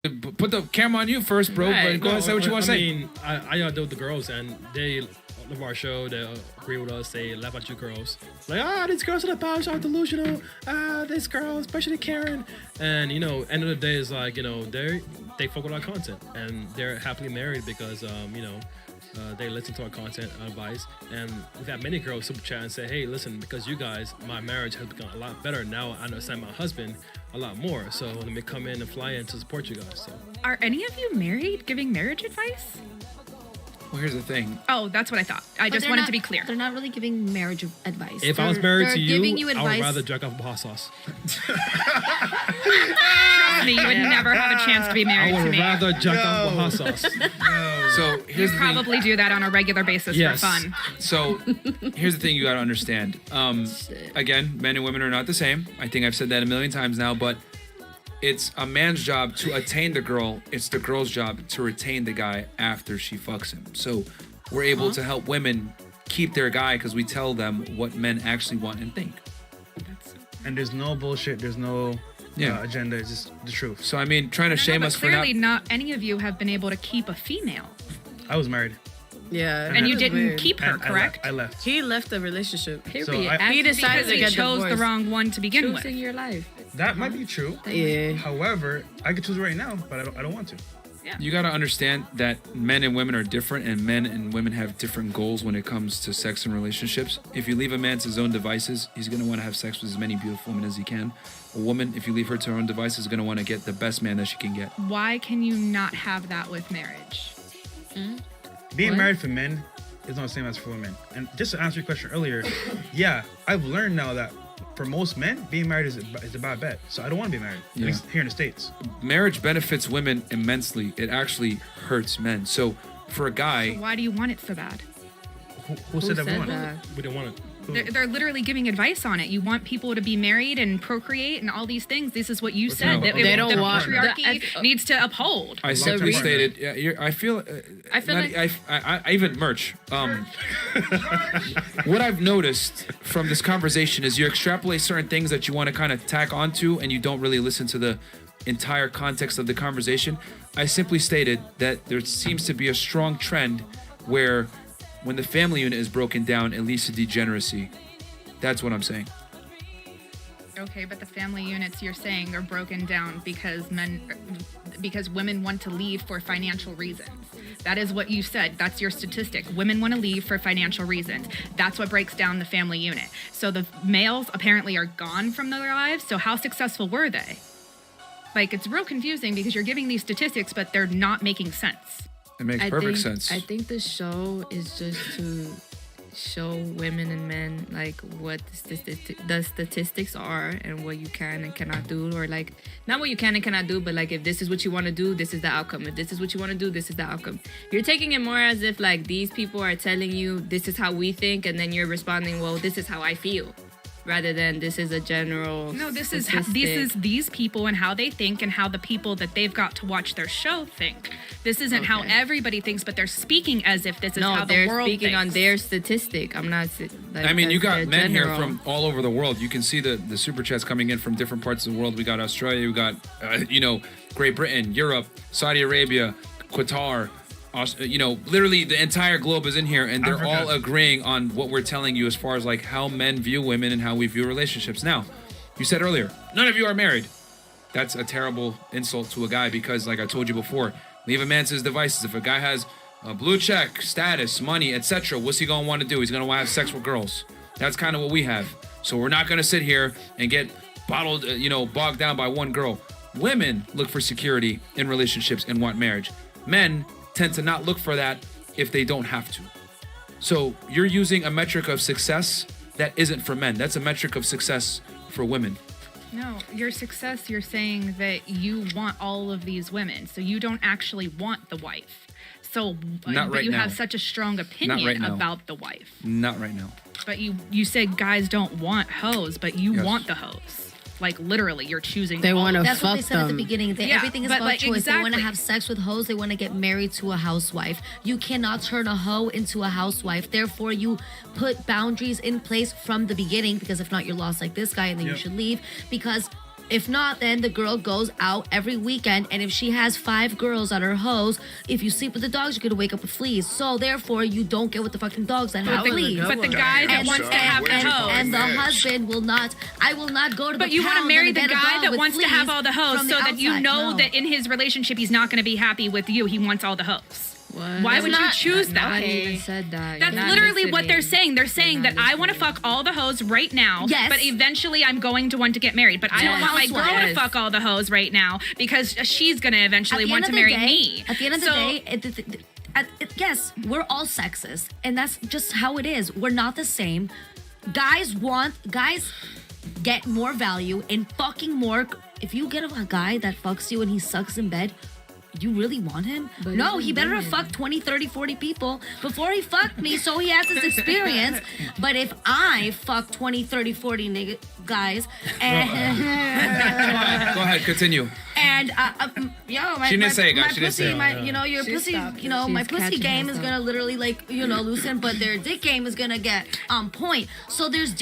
Put the camera on you first, bro. Right. But go ahead and say what you want to say. I mean, I deal with the girls, and they love our show. They agree with us. They laugh at you girls. Like, these girls are the power, are delusional. This girl, especially Karen. And, you know, end of the day is like, you know, they fuck with our content. And they're happily married because, you know, they listen to our content advice, and we've had many girls super chat and say, hey, listen, because you guys, my marriage has become a lot better. Now I understand my husband a lot more, so let me come in and fly in to support you guys. So Are any of you married giving marriage advice? Well, here's the thing. Oh, that's what I thought. I just wanted to be clear. They're not really giving marriage advice. if I was married they're to giving you you, I advice. would rather jack off hot sauce. Trust me, you would never have a chance to be I married to would me. rather jack off with hot sauce. So You here's the thing. probably do that on a regular basis Yes. for fun. So here's the thing you got to understand. Again, men and women are not the same. I think I've said that a million times now, but it's a man's job to attain the girl. It's the girl's job to retain the guy after she fucks him. So we're able to help women keep their guy because we tell them what men actually want and think. And there's no bullshit. There's no Yeah. agenda. It's just the truth. So I mean, trying to shame but us for not. clearly not any of you have been able to keep a female. I was married. Yeah. And you that's didn't weird. keep her, And correct? I left. He left the relationship. Period. I- He decided Because to he get chose the divorced. wrong one to begin with. Choosing your life. That might be true. Yeah. However, I could choose right now, but I don't want to. You got to understand that men and women are different, and men and women have different goals when it comes to sex and relationships. If you leave a man to his own devices, he's going to want to have sex with as many beautiful women as he can. A woman, if you leave her to her own devices, is going to want to get the best man that she can get. Why can you not have that with marriage? Being What? married for men is not the same as for women. And just to answer your question earlier, yeah, I've learned now that for most men, being married is a bad bet. So I don't want to be married, Yeah. at least here in the States. Marriage benefits women immensely. It actually hurts men. So for a guy, Why do you want it so bad? Who said that we want it? that? We don't want it. They're literally giving advice on it. You want people to be married and procrate and all these things. This is what you said. no, That they don't the want- patriarchy needs to uphold. I simply reason- stated, I feel like- I even merch. What I've noticed from this conversation is you extrapolate certain things that you want to kind of tack onto, and you don't really listen to the entire context of the conversation. I simply stated that there seems to be a strong trend where when the family unit is broken down, it leads to degeneracy. That's what I'm saying. Okay, but the family units you're saying are broken down because women want to leave for financial reasons. That is what you said. That's your statistic. Women want to leave for financial reasons. That's what breaks down the family unit. So the males apparently are gone from their lives. So how successful were they? Like, it's real confusing because you're giving these statistics, but they're not making sense. It makes perfect sense. I think the show is just to show women and men like what the statistics are and what you can and cannot do, or like not what you can and cannot do, but like if this is what you want to do, this is the outcome. If this is what you want to do, this is the outcome. You're taking it more as if like these people are telling you this is how we think, and then you're responding, well, this is how I feel, rather than this is a general. No, this is statistic. these people and how they think and how the people that they've got to watch their show think. This isn't how everybody thinks, but they're speaking as if this is how the they're world speaking thinks. on their statistic. I'm not. Like, I mean, you got that's men here general. from all over the world. You can see the super chats coming in from different parts of the world. We got Australia, we got, Great Britain, Europe, Saudi Arabia, Qatar. Literally the entire globe is in here, and they're Africa. all agreeing on what we're telling you as far as like how men view women and how we view relationships. Now, you said earlier, none of you are married. That's a terrible insult to a guy because, like I told you before, leave a man to his devices. If a guy has a blue check, status, money, etc., what's he gonna want to do? He's gonna want to have sex with girls. That's kind of what we have. So we're not gonna sit here and get bogged down by one girl. Women look for security in relationships and want marriage. Men tend to not look for that if they don't have to. So you're using a metric of success that isn't for men. That's a metric of success for women. No, your success, you're saying that you want all of these women, so you don't actually want the wife. So, Not but right you now. have such a strong right opinion now. about the wife. Not right now. But you said guys don't want hoes, but you Yes. want the hoes. Like literally, you're choosing. They all wanna of That's what they Fuck said at the them. beginning. That Yeah, everything is but, about like, choice. They want to exactly. have sex with hoes. They want to get married to a housewife. You cannot turn a hoe into a housewife. Therefore, you put boundaries in place from the beginning, because if not, you're lost like this guy, and then you Yep. should leave. Because If not, then the girl goes out every weekend, and if she has 5 girls that are hoes, if you sleep with the dogs, you're gonna wake up with fleas. So therefore, you don't get with the fucking dogs that have fleas. But the guy that wants to have the hoes. And the husband will not. I will not go to the But you want to pound marry and the get a guy dog that with wants to have fleas all the hoes from so that you outside. know No. that in his relationship he's not going to be happy with you. He wants all the hoes. What? Why would you choose that? Nobody even said that. That's You're not literally what they're listening. saying. They're saying that I want to fuck all the hoes right now, Yes. but eventually I'm going to want to get married. But I don't Yes. want my girl to Yes. fuck all the hoes right now because she's going to eventually want to marry me. At the end of the day, yes, we're all sexist, and that's just how it is. We're not the same. Guys get more value in fucking more. If you get a guy that fucks you and he sucks in bed, you really want him? But No, even he better have women. fucked 20, 30, 40 people before he fucked me so he has this experience. But if I fuck 20, 30, 40 guys and Go ahead, continue. and my, She didn't say it, guys. my She didn't pussy, say it. my, your She pussy, stopped. my She's pussy catching game is herself. gonna literally loosen, but their dick game is gonna get on point. So there's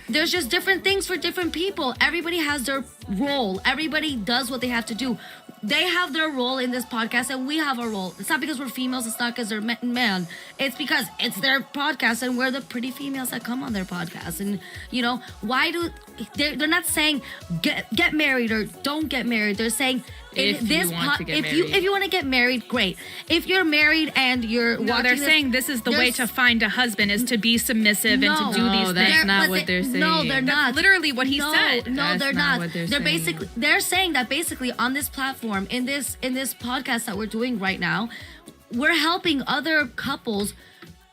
there's just different things for different people. Everybody has their role. Everybody does what they have to do. They have their role in this podcast, and we have a role. It's not because we're females. It's not because they're men. It's because it's their podcast, and we're the pretty females that come on their podcast. And why do they're not saying get married or don't get married? They're saying If you want to get married. if you want to get married, great. If you're married and you're No, they're saying this is the way to find a husband is to be submissive and to do No, these that's things. not what they're No, saying. they're not. That's literally what he No, said. No, That's they're not not. what they're They're saying. basically saying that basically on this platform, in this podcast that we're doing right now, we're helping other couples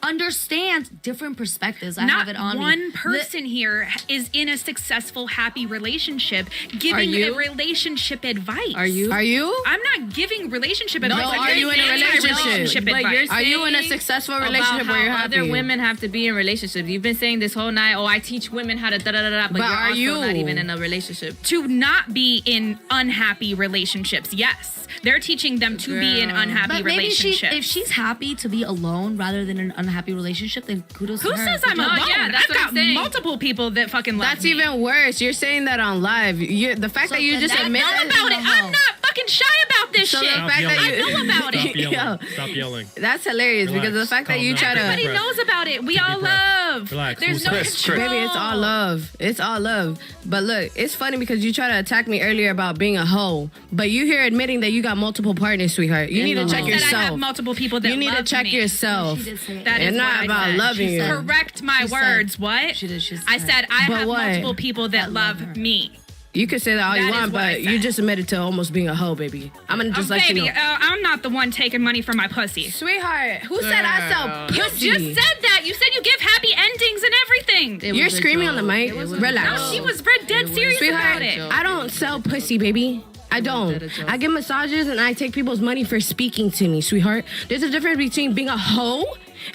understand different perspectives. I have Not it on one me. person here is in a successful, happy relationship giving you? a relationship advice. Are you? Are you? I'm not giving relationship advice. I'm are giving you in a anti-relationship relationship? But advice. you're Are you in a saying successful about relationship where you're how happy? other women have to be in relationships. You've been saying this whole night, I teach women how to da-da-da-da, but you're are also you? not even in a relationship. To not be in unhappy relationships. Yes. They're teaching them to be in Girl. unhappy But maybe relationships. if she's happy to be alone rather than an unhappy relationship, then kudos Who to her. says I'm No, alone? yeah, that's I've what I'm got saying. multiple people that fucking love That's me. even worse. You're saying that on live. The fact So that you then just that- admit that know is about it. no I'm homo. not fucking shy about this So shit. the Stop fact that yelling. you I know about Stop it. yelling. Yo. Stop yelling. That's hilarious because the Relax. fact that Calm you down. try to Everybody breath. knows about it. We all breath. love. Relax. There's no Chris, control. Baby, it's all love. It's all love. But look, it's funny because you try to attack me earlier about being a hoe, but you here admitting that you got multiple partners, sweetheart. You need to check That I have yourself. multiple people that You need to love check me. yourself. She did say it. That It's is not what I about said. loving She you. said- Correct my She said- words. What? She did. I said I But have what? multiple people that love her. love me. You can say that all That you is want, what I but you said. just admitted to almost being a hoe, baby. I'm gonna just let Baby, you know. I'm not the one taking money from my pussy. Sweetheart, who said I sell You pussy? just said that. You said you give happy endings and everything. It You're was a screaming on the joke. mic. It was a Relax. No, joke. she was dead serious Sweetheart, about it. joke. I don't sell pussy, baby. I don't. that a joke? I give massages and I take people's money for speaking to me, sweetheart. There's a difference between being a hoe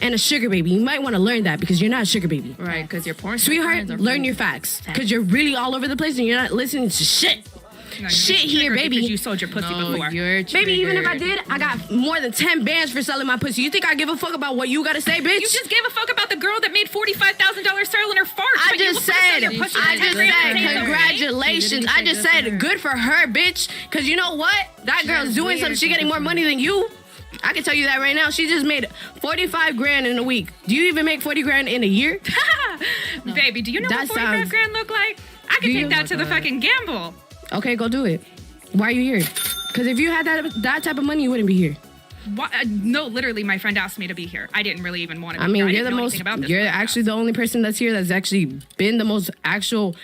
and a sugar baby. You might want to learn that because you're not a sugar baby. Right, because your porn Sweetheart, friends are learn fake. your facts because you're really all over the place and you're not listening to shit. No, Shit you're here, triggered baby. because you sold your pussy No, before. you're Baby, even if I triggered. did, I got more than 10 bands for selling my pussy. You think I give a fuck about what you gotta say, bitch? You just gave a fuck about the girl that made $45,000 selling her fart. I but you just wanna sell said, your pussy for I 10 just grand said, to take it away? congratulations. You I didn't just say said, good for her. good for her, bitch. Because you know what? That girl's doing something. She getting more money than you. I can tell you that right now. She just made 45 grand in a week. Do you even make 40 grand in a year? Baby, do you know That what 45 sounds- grand look like? I Do could you? take that to the fucking gamble. Okay, go do it. Why are you here? Because if you had that type of money, you wouldn't be here. What? No, literally, my friend asked me to be here. I didn't really even want to be I mean, here. I you're didn't the know most. anything about this You're podcast. actually the only person that's here that's actually been the most actual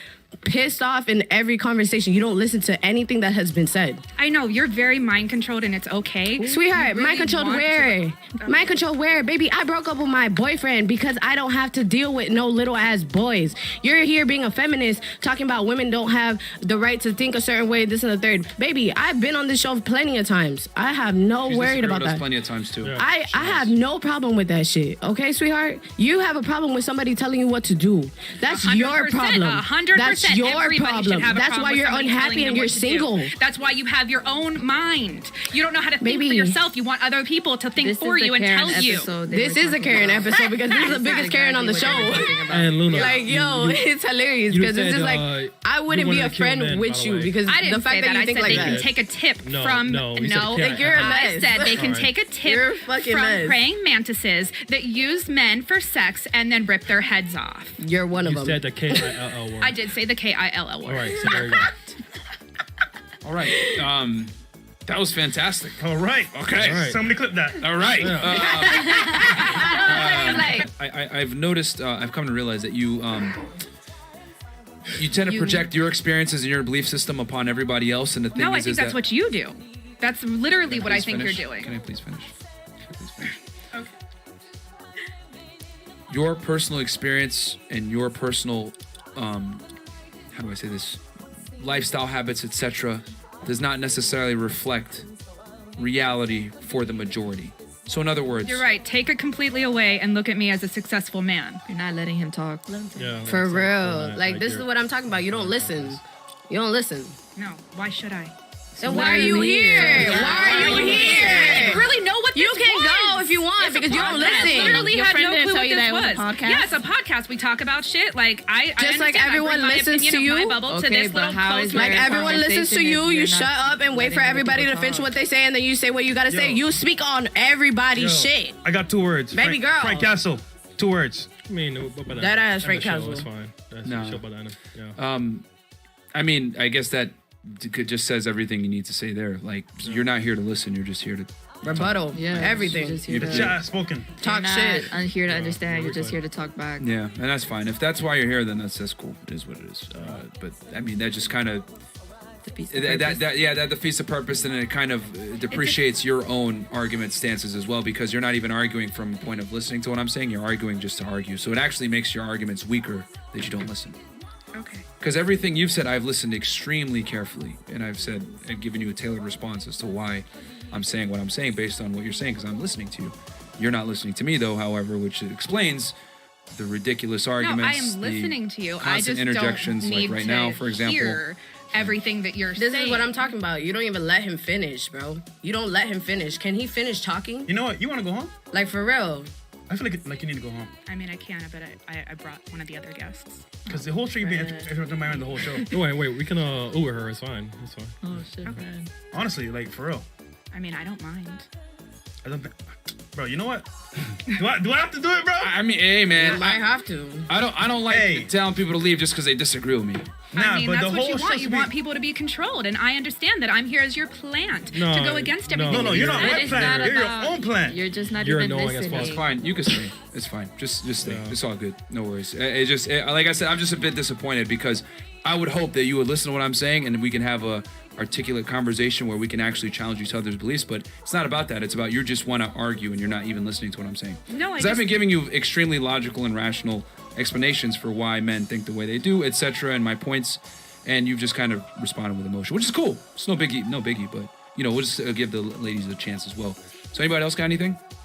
pissed off in every conversation. You don't listen to anything that has been said. I know, you're very mind controlled and it's okay. Sweetheart, You mind really controlled want where? to- Mind controlled where? Baby, I broke up with my boyfriend because I don't have to deal with no little ass boys. You're here being a feminist, talking about women don't have the right to think a certain way, this and the third. Baby, I've been on this show plenty of times. I have no She's worried disagreed about with us that. plenty of times too. Yeah. I have no problem with that shit. Okay, sweetheart? You have a problem with somebody telling you what to do. That's your 100%, problem. 100%. That's That's your Everybody should problem. have a That's problem why with you're somebody unhappy telling them and you're what to do. single. That's why you have your own mind. You don't know how to think Baby. for yourself. You want other people to think This for is the you and Karen tell you. episode they This were is a talking Karen about. episode because this is the This biggest is Karen on the exactly what show. they were talking about. And Luna, Like, yo, it's hilarious you because it's said, just like I wouldn't you be a wanted to kill friend men, by with the you way. because I didn't the fact say that that. you I think said like they can that. take a tip No, from no, we said no. Karen. You're a I mess. said they can Alright. take a tip You're a fucking from mess. praying mantises that use men for sex and then rip their heads off. You're one of You them. said the KILL word. I did say the KILL word. All right, so there you go. All right. That was fantastic. All right. Okay. All right. Somebody clip that. All right. Like, I've noticed. I've come to realize that you tend to project your experiences and your belief system upon everybody else. And the thing no, I is think that's that, what you do. That's literally Can what I please think finish? you're doing. Can I please finish? Can I please finish? Okay. Your personal experience and your personal, how do I say this, lifestyle habits, etc., does not necessarily reflect reality for the majority. So in other words, You're right. Take it completely away and look at me as a successful man. You're not letting him talk. Yeah, For that's real. that, Like, this is you're- what I'm talking about. You don't listen. You don't listen. No, why should I? Then why are you here? Why are you here? Really know what You this can was. go if you want It's a because you don't podcast. listen. I literally Your had friend no didn't clue tell what you this that it was was. a podcast? Yeah, it's a podcast. We talk about shit. Like I Just like understand. I everyone bring my listens opinion to of you. my bubble to Okay, this but little how is close your Like microphone. everyone listens to conversation you, if you you're shut not up and wait for letting everybody to people finish talk? what they say, and then you say what you gotta say. Yo. You speak on everybody's Yo, shit. I got 2 words. Baby girl. Frank Castle. 2 words. I mean, but That ass and Frank the show Castle. is fine. That's No. the show about that. Yeah. I mean, I guess that just says everything you need to say there. Like, you're not here to listen. You're just here to. Rebuttal. Yeah, Everything. you're just here You to- just- Chat spoken. Talk you're shit. not here to understand. Yeah, You're just we're here to talk back. Yeah, and that's fine. If that's why you're here, then that's cool. It is what it is. But I mean, that just kind of Defeats the that purpose. defeats the purpose, and it kind of depreciates your own argument stances as well, because you're not even arguing from a point of listening to what I'm saying. You're arguing just to argue. So it actually makes your arguments weaker that you don't listen. Okay. Because everything you've said, I've listened extremely carefully, and I've given you a tailored response as to why I'm saying what I'm saying based on what you're saying, because I'm listening to you. You're not listening to me, though, however, which explains the ridiculous arguments. No, I am the listening to you. I constant just interjections, don't need like right to now, for example. hear everything that you're This saying. is what I'm talking about. You don't even let him finish, bro. You don't let him finish. Can he finish talking? You know what? You want to go home? Like, for real. I feel like you need to go home. I mean, I can, but I brought one of the other guests. Because the whole show, you've been admiring the whole show. Wait, we can Uber her. It's fine. It's fine. Oh shit, man. Honestly, like, for real. I mean, I don't mind. I don't think... Bro, you know what? do I have to do it, bro? I mean, hey, man. You might have to. I don't like Hey. telling people to leave just because they disagree with me. Nah, I mean, but that's the what whole you show want. should You be- want people to be controlled, and I understand that. I'm here as your plant No, to go against no. everything. No, that you're you not said. my It's plan. not You're your about- own plan. You're just not You're even annoying as listening. fuck. It's fine. You can stay. It's fine. Just stay. Yeah. It's all good. No worries. Like I said, I'm just a bit disappointed because I would hope that you would listen to what I'm saying and we can have a articulate conversation where we can actually challenge each other's beliefs. But it's not about that. It's about you just want to argue and you're not even listening to what I'm saying. No, I Because I've just- been giving you extremely logical and rational explanations for why men think the way they do, etc., and my points, and you've just kind of responded with emotion, which is cool. It's no biggie, but we'll just give the ladies a chance as well. So anybody else got anything?